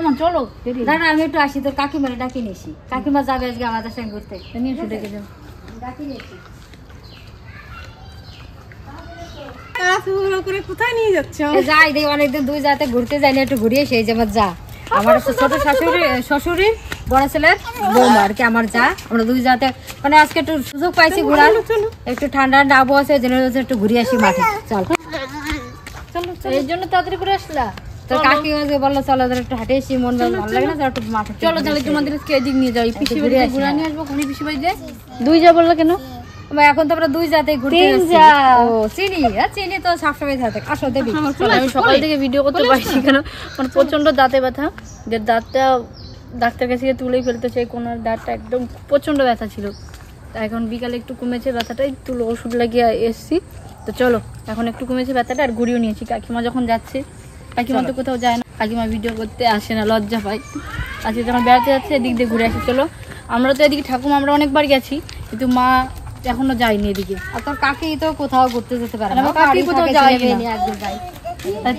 কেমন চলো দাঁড়া আমি একটু আসি, তোর কাকিমারে ডাকি নিয়েছি, কাকিমা যাবে আজকে আমাদের সঙ্গে ঘুরতে, নিয়ে এসে ডেকে যাও। ডাকি নিয়েছি। করে কোথায় নিয়ে যাচ্ছ? যাই দেখি অনেকদিন দুই জাতে ঘুরতে যাইনি, একটু ঘুরিয়ে সেই যে আমার যা, আমার ছোট শ্বশুরের বড় ছেলের বৌমা আর কি আমার যা, আমরা দুই জাতে মানে আজকে একটু সুযোগ পাইছি ঘোরার, একটু ঠান্ডা ঠান্ডা আবহাওয়া আছে, একটু ঘুরে আসি মাঠে। চল এই জন্য তাড়াতাড়ি করে আসলা? তোর কাকি বললো চলো একটু হাঁটে এসি, মন ভালো লাগে না, একটু মাঠে চলো তাহলে তোমাদের এদিক নিয়ে যাই, পিসি বাড়ি ঘুরে নিয়ে আসবো। কোন পিসি বাড়ি যায়? দুই যা বললা কেন? এখন তো আমরা দুই জাতে ঘুরতে যাচ্ছি। ও চিনি, চিনি তো সবসময় থাকে। আসো দেবি, আমি সকাল থেকে ভিডিও করতে পারছি কেন, মানে প্রচন্ড দাঁতে ব্যথা, যে দাঁতটা ডাক্তার কাছে গিয়ে তুলেই ফেলতেছে, কোনার দাঁতটা একদম প্রচন্ড ব্যথা ছিল। তা এখন বিকালে একটু কমেছে ব্যথাটা, একটু ওষুধ লাগিয়ে এসছি। তো চলো এখন একটু কমেছে ব্যথাটা, আর ঘুরিয়েও নিয়েছি। কাকিমা যখন যাচ্ছে, কাকিমা তো কোথাও যায় না, কাকিমা ভিডিও করতে আসে না, লজ্জা পায়। আজকে যখন বেড়াতে যাচ্ছে এদিক দিয়ে ঘুরে আসি। চলো আমরা তো এদিকে ঠাকুমা আমরা অনেকবার গেছি, কিন্তু মা এখনো যায়নি এদিকে। আর তোর কাকি তো কোথাও ঘুরতে যেতে পারে না, আমার কাকি কোথাও যায়নি, একদিন যাই,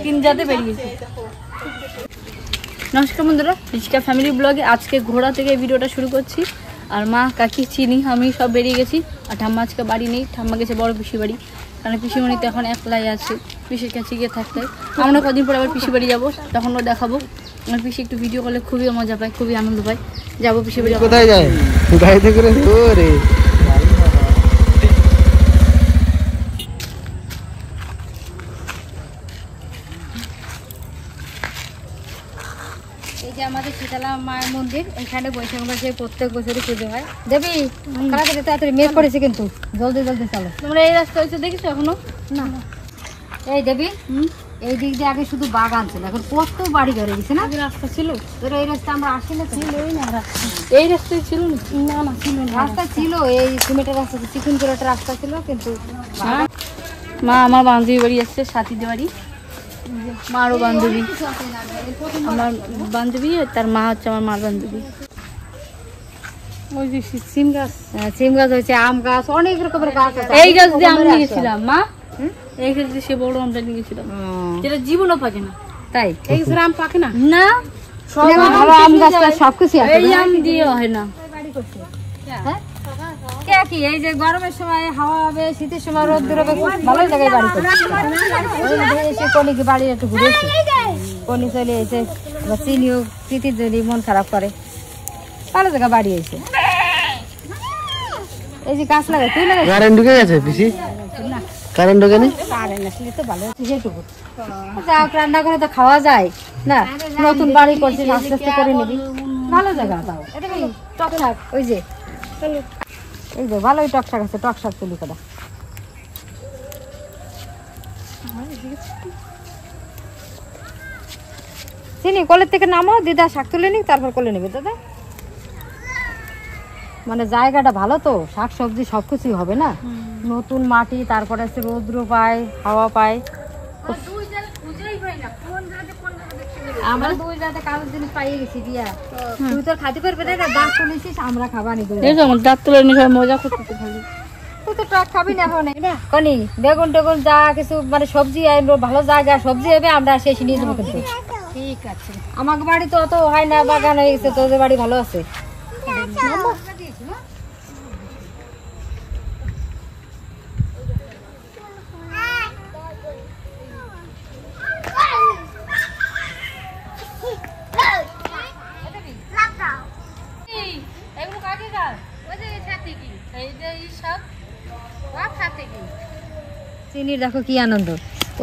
তিন জাতে বেরিয়েছি। নমস্কার বন্ধুরা, রিচকা ফ্যামিলি ব্লগে আজকে ঘোড়া থেকে ভিডিওটা শুরু করছি। আর মা, কাকি, চিনি, আমি সব বেরিয়ে গেছি। আর ঠাম্মা আজকে বাড়ি নেই, ঠাম্মা গেছে বড় পিসি বাড়ি, কারণ পিসিমণি তো এখন একলাই আছে, পিসির কাছে গিয়ে থাকতে। আমরা কদিন পর আবার পিসি বাড়ি যাবো, তখনও দেখাবো। আমার পিসি একটু ভিডিও করলে খুবই মজা পায়, খুবই আনন্দ পায়। যাবো পিসি বাড়ি। কোথায় যায়? গাড়িতে করে ওরে এই যে আমাদের শীতলা মায়ের মন্দির, এখানে বৈশাখ মাসে প্রত্যেক বছরই পুজো হয়। দেবী তাড়াতাড়ি তাড়াতাড়ি মেঘ করেছে কিন্তু, জলদি জলদি চলো। তোমরা এই রাস্তা হয়েছে দেখেছো এখনো? না এই দেবী, এই দিক দিয়ে আগে শুধু বাগান ছিল, এখন কত বাড়ি ঘরে গেছে না। রাস্তা ছিল, তোর এই রাস্তা আমরা আসি না, ছিলই না রাস্তা। এই রাস্তায় ছিল না? না না ছিল না, রাস্তা ছিল, এই সিমেন্টের রাস্তা, চিকুন করে একটা রাস্তা ছিল, কিন্তু মা আমার বান্ধবী বাড়ি আসছে, সাথীদের বাড়ি, মারও বান্ধবী, আমার বান্ধবী, তার মা হচ্ছে আমার মার বান্ধবী। ওই যে সিম গাছ, সিম গাছ হয়েছে, আম গাছ, অনেক রকমের গাছ আছে। এই গাছ দিয়ে আম নিয়ে গেছিলাম মা, এই গাছ দিয়ে সে বড় আমটা নিয়ে গেছিলাম, যেটা জীবনও পাকে না। তাই এই গাছের আম পাকে না? না, ভালো আম গাছটা সবকিছু আছে, এই আম দিয়ে হয় না। কি এই যে গরমের সময় হাওয়া হবে, শীতের সময় রোদ বেরোবে, ভালো জায়গায় বাড়ি করছে। কনি কি বাড়ি একটু ঘুরেছি, কনি চলে এসে চিনিও প্রীতির যদি মন খারাপ করে, ভালো জায়গা বাড়ি হয়েছে। এই যে গাছ লাগাই, তুই লাগাই কারেন্ট ঢুকে গেছে পিসি? কারেন্ট ঢুকে নি? কারেন্ট আসলে তো ভালো হচ্ছে, সেটুকু রান্না করে তো খাওয়া যায় না। নতুন বাড়ি করছিস, আস্তে আস্তে করে নিবি, ভালো জায়গা তাও। টক শাক, ওই যে এই যে ভালোই টক শাক আছে, টক শাক তুলি করা। চিনি কলের থেকে নামো, দিদা শাক তুলে নি, তারপর কোলে নিবি দাদা। মানে জায়গাটা ভালো তো, শাক সবজি সবকিছুই হবে না, নতুন মাটি, তারপরে আছে রৌদ্র পায়, হাওয়া পায়। আমরা দুই জাতে কালো জিনিস পাইয়ে গেছি দিয়া, তুই তো খাতে পারবে না, গাছ তুলেছিস, আমরা খাবা নি। আমার দাঁত তুলে নিয়ে সবাই মজা করতে খালি, তুই তো টক খাবি না এখন কনি, বেগুন টেগুন যা কিছু মানে সবজি আনবো, ভালো জায়গা সবজি হবে, আমরা শেষ নিয়ে যাবো কিন্তু। ঠিক আছে, আমার বাড়ি তো অত হয় না, বাগান হয়ে গেছে, তোদের বাড়ি ভালো আছে। চিনির দেখো কি আনন্দ,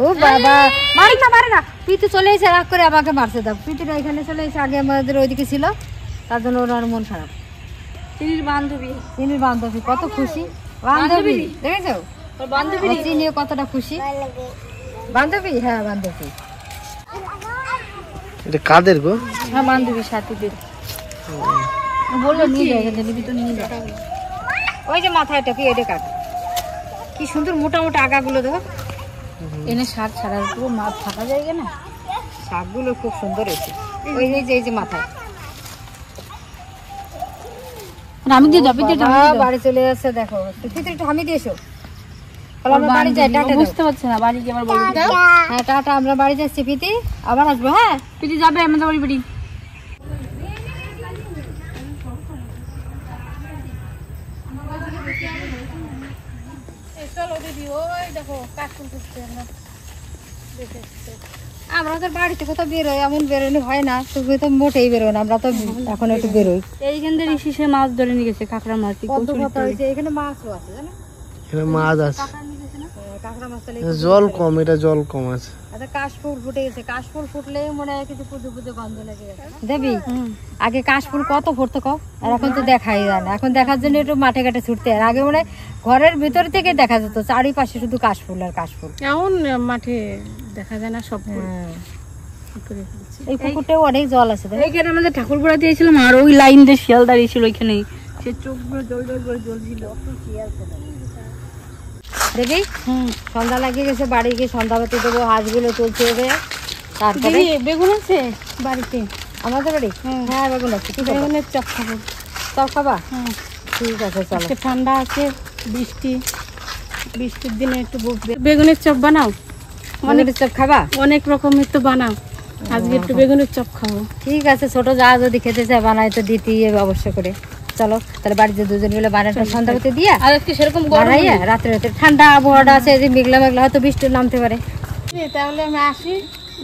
ও বাবা, মারি না মারে না, প্রীতি চলে এসে রাগ করে আমাকে মারছে। দাও প্রীতিটা এখানে চলে এসে, আগে আমাদের ওইদিকে ছিল, তার জন্য ওর মন খারাপ। চিনির বান্ধবী, চিনির বান্ধবী কত খুশি, বান্ধবী দেখেছো, বান্ধবী চিনিও কতটা খুশি। বান্ধবী, হ্যাঁ বান্ধবী। এটা কাদের গো? হ্যাঁ বান্ধবী, সাথীদের বললো নিয়ে যায়, নিবি তো নিয়ে যায়। ওই যে মাথাটা কি এটা কাট, কি সুন্দর মোটা মোটা আগাগুলো দেখো, এনে শাক ছাড়ার পুরো মাছ থাকা যায় না, শাকগুলো খুব সুন্দর হয়েছে। ওই যে এই যে মাথায় আমি দিয়ে যাবি, বাড়ি চলে যাচ্ছে দেখো, তুই একটু হামি দিয়েছো, আমরা বাড়ি যাই, টাটা। বুঝতে পারছি না, বাড়ি গিয়ে আবার বলবি। হ্যাঁ টাটা, আমরা বাড়ি যাচ্ছি, প্রীতি আবার আসবো। হ্যাঁ প্রীতি যাবে আমাদের বাড়ি বাড়ি, চলো দিদি, ওই দেখো কাশফুল ফুটছে, আমরা দেখে এসছি। আমরা তো বাড়িতে কোথাও বেরোই, এমন বেরোনি হয় না, তুমি তো মোটেই বেরোয় না, আমরা তো এখন একটু বেরোই। এইখান থেকে ঋষিসে মাছ ধরে নিয়ে গেছে, কাঁকড়া মাছ। কত কথা হয়েছে, এখানে মাছও আছে জানো, এখানে মাছ আছে, কাঁকড়া মাছ। তাহলে জল কম, এটা জল কম আছে। আচ্ছা, কাশফুল ফুটে গেছে, কাশফুল ফুটলেই মনে হয় কিছু পুজো পুজো গন্ধ লেগে গেছে। দেবী, আগে কাশফুল কত ফুটতো কও, আর এখন তো দেখাই যায় না। এখন দেখার জন্য একটু মাঠে ঘাটে ছুটতে হয়, আগে মনে হয় ঘরের ভিতর থেকে দেখা যেত, চারিপাশে শুধু কাশফুল আর কাশফুল। এখন মাঠে দেখা যায় না সব। এই পুকুরটাও অনেক জল আছে। এইখানে আমাদের ঠাকুর পড়া দিয়েছিলাম, আর ওই লাইন দিয়ে শিয়াল দাঁড়িয়েছিল ওইখানেই, সে চোখগুলো জল জল করে জ্বলছিল। দেখি সন্ধ্যা লাগিয়ে গেছে, বাড়ি গিয়ে সন্ধ্যাবাতি দেবো, হাঁসগুলো চলছে হবে। তারপরে বেগুন আছে বাড়িতে আমাদের বাড়ি, হ্যাঁ বেগুন আছে। কি করবো? বেগুনের চপ খাবো। চপ খাবা? হ্যাঁ, ঠিক আছে চলো। আজকে ঠান্ডা আছে, বৃষ্টির দিনে একটু বেগুনের চপ বানাও। অনেক চপ খাবা? অনেক রকমের তো বানাও, আজকে একটু বেগুনের চপ খাবো। ঠিক আছে, ছোট যা যদি খেতে চায় বানাই তো দিতেই হবে অবশ্য করে। চলো তাহলে বাড়িতে দুজন মিলে বানাটা সন্ধ্যাবাতি দিয়া আর আজকে সেরকম বানাইয়া রাত্রে রাত্রে ঠান্ডা আবহাওয়াটা আছে, যে মেঘলা মেঘলা হয়তো বৃষ্টি নামতে পারে। তাহলে আমি আসি,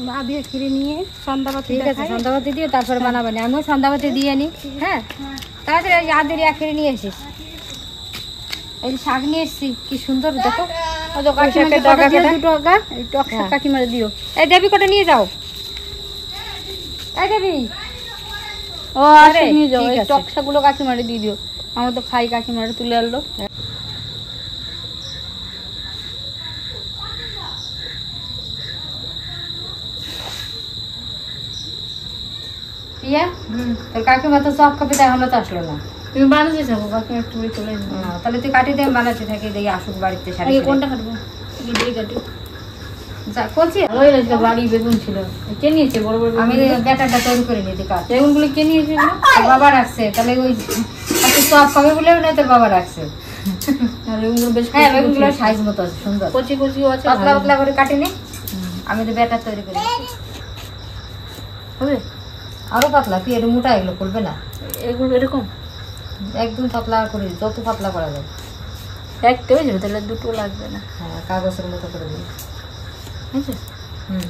মা দিয়ে খিরে নিয়ে সন্ধ্যাবাতি। ঠিক আছে, সন্ধ্যাবাতি দিয়ে তারপরে বানাবানি, আমিও সন্ধ্যাবাতি দিয়ে নি। হ্যাঁ, তাড়াতাড়ি আদেরই আখেরে নিয়ে আসিস। এই শাক নিয়ে এসছি, কি সুন্দর দেখো। কাকিমারে দিও। এই দেবী কটা নিয়ে যাও। এই দেবী, ও আসে নিয়ে যাও, এই টকসা গুলো কাকিমারে দিয়ে দিও। আমরা তো খাই, কাকিমারে তুলে আনলো। প্রিয়া, তোর কাকিমা তো চপ খাবে, তাই এখনো তো আসলো না। তুমি বানাতে যাবো, কাকিমা একটু চলে যাবো। তাহলে তুই কাটি দিয়ে বানাতে থাকি, দেখি আসুক বাড়িতে। কোনটা কাটবো? কাটি বলছি বাড়ি বেগুন ছিল, কে নিয়েছে? বড় বড় আমি ব্যাটারটা তৈরি করে নিতে কাজ। বেগুনগুলো কে নিয়েছে? তোর বাবা রাখছে, তাহলে ওই চপ খাবে বলে না তোর বাবা রাখছে। হ্যাঁ, বেগুনগুলো সাইজ মতো আছে, সুন্দর কচি কচি আছে, পাতলা পাতলা করে কাটিনি। আমি তো ব্যাটার তৈরি করি। হবে আরো পাতলা, তুই এটা মোটা এগুলো করবে না, এগুলো এরকম একদম পাতলা করে, যত পাতলা করা যায়। একটা হয়ে যাবে, তাহলে দুটো লাগবে না। হ্যাঁ, কাগজের মতো করে দিই। বুঝছো? হুম,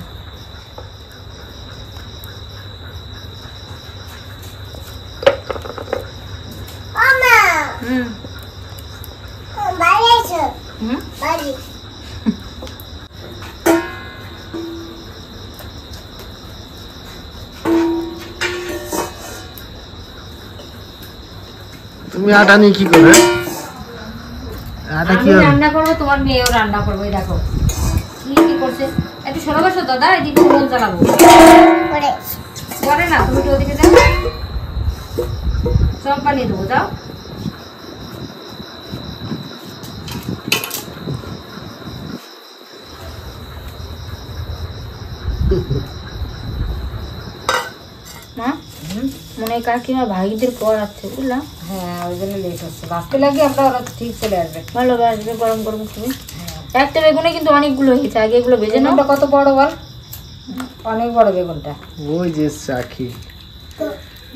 তুমি আটা নিয়ে কি করবে? আটা কি আমি হবে? রান্না করবো, তোমার মেয়েও রান্না করবো। এই দেখো কি কি করছে। একটু সরে বসো দাদা, এদিকে রোল জ্বালাবো। পরে না, তুমি একটু ওদিকে যাও, চপ বানিয়ে দেবো, যাও। মা, মনে হয় কাকিমা ভাইদের পর আছে, বুঝলাম। হ্যাঁ, ওই জন্য লেট হচ্ছে, বাঁচতে লাগে আমরা, ওরা ঠিক চলে আসবে। ভালো আসবে, গরম গরম তুমি। একটা বেগুনে কিন্তু অনেকগুলো হয়েছে, আগে এগুলো ভেজে নাও। বেগুনটা কত বড় বল, অনেক বড় বেগুনটা। ওই যে সাখি,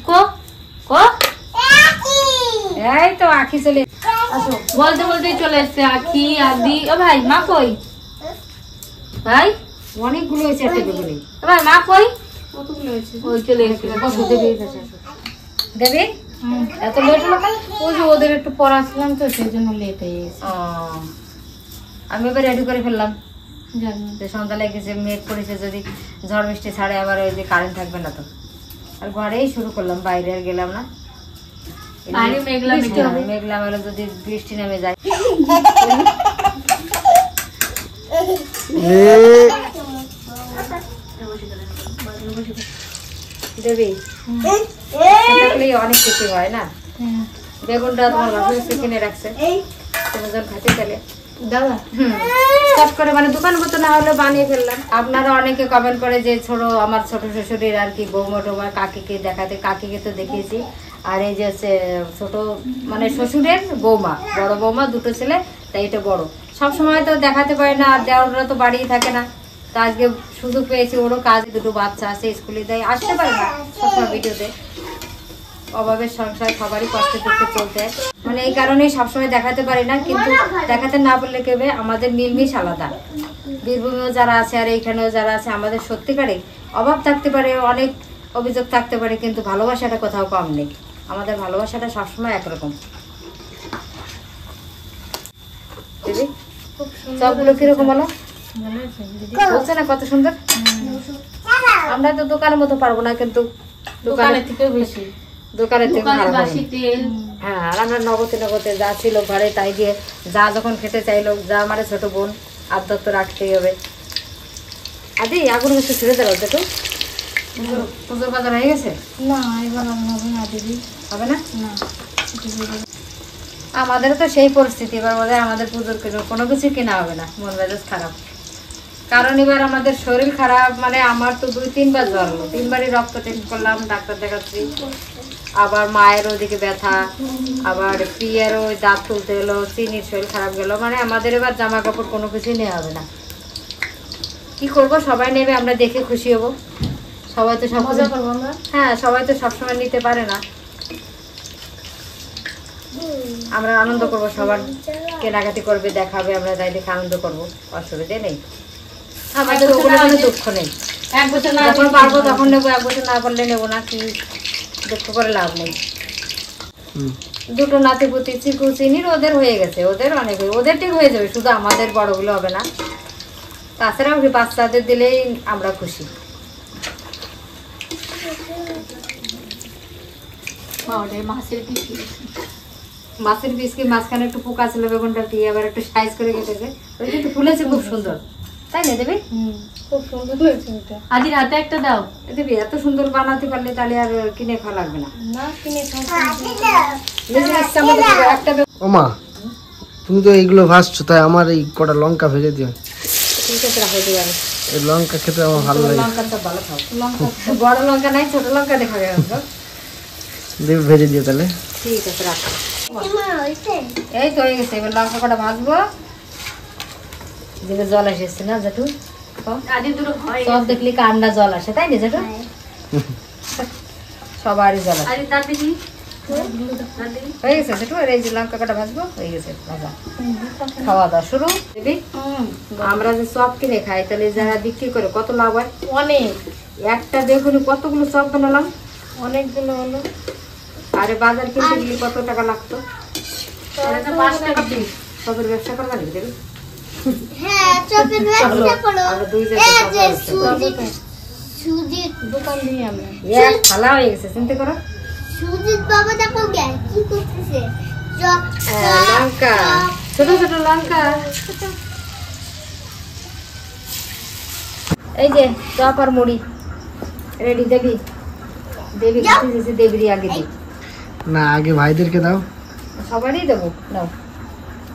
কো কো এই তো আখি চলে আসো। বলতে বলতেই চলে এসছে আখি, আদি। ও ভাই, মা কই? ভাই অনেকগুলো হয়েছে একটা বেগুনে। ও ভাই, মা কই? কতগুলো হয়েছে? ওই চলে এসছে। দেবে এত লেট হলো কেন? ওই যে ওদের একটু পড়াছিলাম তো, সেই জন্য লেট হয়ে গেছে। আমি এবার রেডি করে ফেললাম, জানি যে সন্ধ্যা লেগেছে, মেঘ পড়েছে, যদি ঝড় বৃষ্টি ছাড়ে আবার ওই যে কারেন্ট থাকবে না তো। আর ঘরেই শুরু করলাম, বাইরে আর গেলাম না। বাইরে মেঘলা বৃষ্টি হবে। মেঘলা হলে যদি বৃষ্টি নেমে যায়। দেবী থাকলেই অনেক কিছু হয় না। বেগুনটা তোমার বাসা কিনে রাখছে, তুমি যখন খাতে গেলে দাদা চট করে, মানে দোকান মতো না হলে বানিয়ে ফেললাম। আপনারা অনেকে কমেন্ট করে যে আমার ছোট শ্বশুরের আর কি বৌমা টোমা কাকিকে দেখাতে, কাকিকে তো দেখিয়েছি। আর এই যে হচ্ছে ছোট মানে শ্বশুরের বৌমা, বড় বৌমা, দুটো ছেলে, তাই এটা বড়। সবসময় তো দেখাতে পারে না, আর দেওয়াররা তো বাড়িই থাকে না। তো আজকে সুযোগ পেয়েছি, ওরও কাজ, দুটো বাচ্চা আছে, স্কুলে দেয়, আসতে পারে না সবসময় ভিডিওতে। অভাবের সংসার, সবারই কষ্টে দুঃখে চলতে হয়। মানে এই কারণেই সবসময় দেখাতে পারি না, কিন্তু দেখাতে না বললে কেবে আমাদের মিলমিশ আলাদা। বীরভূমেও যারা আছে আর এইখানেও যারা আছে, আমাদের সত্যিকারে অভাব থাকতে পারে, অনেক অভিযোগ থাকতে পারে, কিন্তু ভালোবাসাটা কোথাও কম নেই। আমাদের ভালোবাসাটা সবসময় একরকম। দিদি সবগুলো কিরকম বলো? বলছে না কত সুন্দর। আমরা তো দোকানের মতো পারবো না, কিন্তু দোকানের থেকে বেশি, দোকানের থেকে ভালো হবে। হ্যাঁ, আর আমরা নগদে নগদে যা ছিল ঘরে তাই দিয়ে যা যখন খেতে চাইলো, যা আমার ছোট বোন আবদার তো রাখতেই হবে। আদি আগুন একটু ছেড়ে দেবো একটু। পুজোর বাজার হয়ে গেছে? না, এবার হবে না দিদি। হবে না? না, আমাদেরও তো সেই পরিস্থিতি। এবার বোধ হয় আমাদের পুজোর কোনো কিছু কেনা হবে না, মন মেজাজ খারাপ। কারণ এবার আমাদের শরীর খারাপ, মানে আমার তো 2-3 বার জ্বর হলো, 3বারই রক্ত টেস্ট করলাম, ডাক্তার দেখাচ্ছি। আবার মায়ের ওদিকে ব্যথা, আবার প্রিয়ারও ওই দাঁত তুলতে হলো, চিনির শরীর খারাপ গেল। মানে আমাদের এবার জামা কাপড় কোনো কিছুই নেওয়া হবে না। কি করব, সবাই নেবে, আমরা দেখে খুশি হব। সবাই তো সব মজা করবো আমরা। হ্যাঁ, সবাই তো সবসময় নিতে পারে না। আমরা আনন্দ করব, সবার কেনাকাটি করবে, দেখাবে, আমরা তাই দেখে আনন্দ করব, অসুবিধে নেই। আমাদের ওগুলো কোনো দুঃখ নেই। এক বছর না যখন পারবো তখন নেবো, 1 বছর না পারলে নেবো না। কি দুঃখ করে লাভ নেই। দুটো নাতিপুতি চিকু চিনির ওদের হয়ে গেছে, ওদের অনেক, ওদের ঠিক হয়ে যাবে, শুধু আমাদের বড়গুলো হবে না। তাছাড়াও বাচ্চাদের দিলেই আমরা খুশি। মাছের পিস কি মাঝখানে একটু পোকা ছিল, বেগুনটা দিয়ে আবার একটু সাইজ করে কেটেছে, ওই কিন্তু ফুলেছে খুব সুন্দর, তাই না দেবে? খুব সুন্দর হয়েছে এটা। আদির হাতে একটা দাও। দেবে এত সুন্দর বানাতে পারলে তাহলে আর কিনে খাওয়া লাগবে না। না, কিনে নিজের ইচ্ছা মতো দিবে। একটা ও মা, তুমি তো এইগুলো ভাজছো, তাই আমার এই কটা লঙ্কা ভেজে দিও। ঠিক আছে, রাখো দিবে। এই লঙ্কা খেতে আমার ভালো লাগে। লঙ্কা তো ভালো খাও। লঙ্কা বড় লঙ্কা নাই, ছোট লঙ্কা দেখা যাবে। দেবে ভেজে দিও তাহলে। ঠিক আছে, রাখো। এই তো হয়ে গেছে। এবার লঙ্কা কটা ভাজবো। দিকে জল এসেছে না জেঠু? আদি দুটো হয়। সব দেখলি কান্না জল আসে, তাই না জেঠু? সবারই জল আসে। আদি দাঁত দেখি। হয়ে গেছে জেঠু। আর এই যে লঙ্কা কটা ভাজবো, হয়ে গেছে ভাজা। খাওয়া দাওয়া শুরু। দিদি আমরা যে চপ কিনে খাই, তাহলে যারা বিক্রি করে কত লাভ হয়? অনেক, একটা বেগুনি কতগুলো চপ বানালাম, অনেকগুলো হলো। আরে বাজার কিনতে গেলে কত টাকা লাগতো? 5 টাকা পিস। চপের ব্যবসা করবা নাকি দেবে? হ্যাঁ, চপের ব্যবসা করো। আমরা দুই এই জায়গায় যে চপের ব্যবসা সুজিত দোকান দিই আমরা। করি। এক থালা হয়ে গেছে, চিন্তা করো। সুজিত বাবা দেখো জ্ঞান কি করতেছে। লঙ্কা, ছোট ছোট লঙ্কা। এই যে চপ আর মুড়ি রেডি। দেবি দেবি দেবীরই আগে দিই না, আগে ভাইদেরকে দাও। সবারই দেবো। নাও,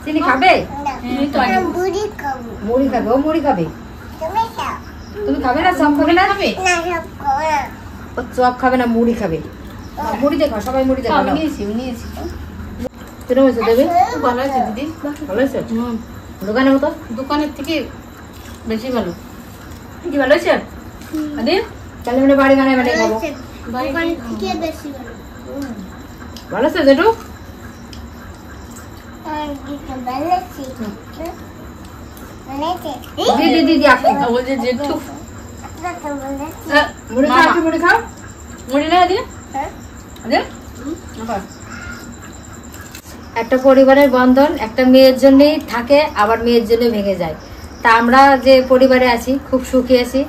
চিনি খাবে? এই তো আগে বুড়ি খাবো। মুড়ি খাবে, ও মুড়ি খাবে। তুমি খাও। তুমি খাবে না? চপ খাবে না? না সব খাও না। ও চপ খাবে না, মুড়ি খাবে। মুড়ি দেখো, সবাই মুড়ি দেখো। আমি নিয়েছি। কিরম হয়েছে দেবী? খুব ভালো হয়েছে দিদি। ভালো হয়েছে? দোকানের মতো? দোকানের থেকে বেশি ভালো। কি ভালো হয়েছে আদি? তাহলে মানে বাড়ি বানায় বানায় খাবো। দোকান থেকে বেশি ভালো। ভালো আছে জেঠু? আর কি বলেছি? বলেছি। দি দি দি আপনি ওই যে জেঠু আপনাকে বলেছি। মুড়ি খাও, আপনি মুড়ি খাও। মুড়ি না আদি? হ্যাঁ? আদি? একটা পরিবারের বন্ধন একটা মেয়ের জন্যই থাকে, আবার মেয়ের জন্য ভেঙে যায়। তা আমরা যে পরিবারে আছি, খুব সুখী আছি,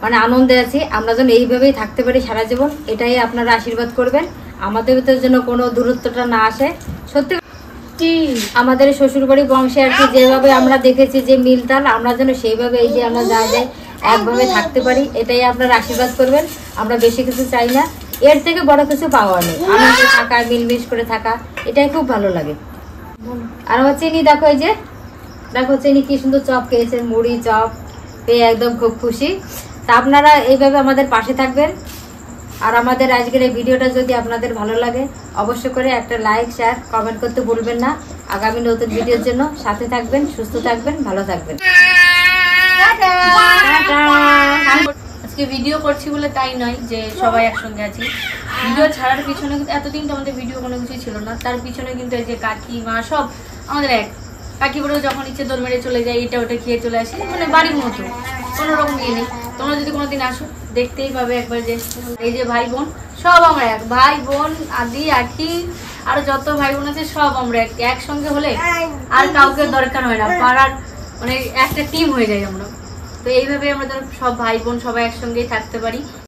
মানে আনন্দে আছি। আমরা যেন এইভাবেই থাকতে পারি সারা জীবন, এটাই আপনারা আশীর্বাদ করবেন। আমাদের ভিতরে যেন কোনো দূরত্বটা না আসে। সত্যি আমাদের শ্বশুরবাড়ি বংশে আর কি যেভাবে আমরা দেখেছি যে মিলতাল, আমরা যেন সেইভাবে এই যে আমরা যা যাই একভাবে থাকতে পারি, এটাই আপনারা আশীর্বাদ করবেন। আমরা বেশি কিছু চাই না, এর থেকে বড় কিছু পাওয়া নেই। আনন্দে থাকা, মিলমিশ করে থাকা, এটাই খুব ভালো লাগে। আর আমার চিনি দেখো, এই যে দেখো চিনি কি সুন্দর চপ খেয়েছে, মুড়ি চপ পেয়ে একদম খুব খুশি। তা আপনারা এইভাবে আমাদের পাশে থাকবেন। আর আমাদের আজকের এই ভিডিওটা যদি আপনাদের ভালো লাগে, অবশ্যই করে একটা লাইক, শেয়ার, কমেন্ট করতে ভুলবেন না। আগামী নতুন ভিডিওর জন্য সাথে থাকবেন, সুস্থ থাকবেন, ভালো থাকবেন। আজকে ভিডিও করছি বলে তাই নয় যে সবাই একসঙ্গে আছি, ভিডিও ছাড়ার পিছনে কিন্তু এতদিন তো আমাদের ভিডিও কোনো কিছুই ছিল না, তার পিছনে কিন্তু এই যে কাকি মা সব আমাদের এক, কাকি বড়ও যখন ইচ্ছে দৌড় মেরে চলে যায়, এটা ওটা খেয়ে চলে আসি, মানে বাড়ির মতো কোনো রকম ইয়ে নেই। তোমরা যদি কোনোদিন আসো দেখতেই পাবে একবার যে এই যে ভাই বোন সব আমরা এক, ভাই বোন আদি আখি আর যত ভাই বোন আছে সব আমরা একসঙ্গে হলে আর কাউকে দরকার হয় না, পাড়ার মানে একটা টিম হয়ে যায় আমরা। তো এইভাবে আমরা সব ভাই বোন সবাই একসঙ্গেই থাকতে পারি।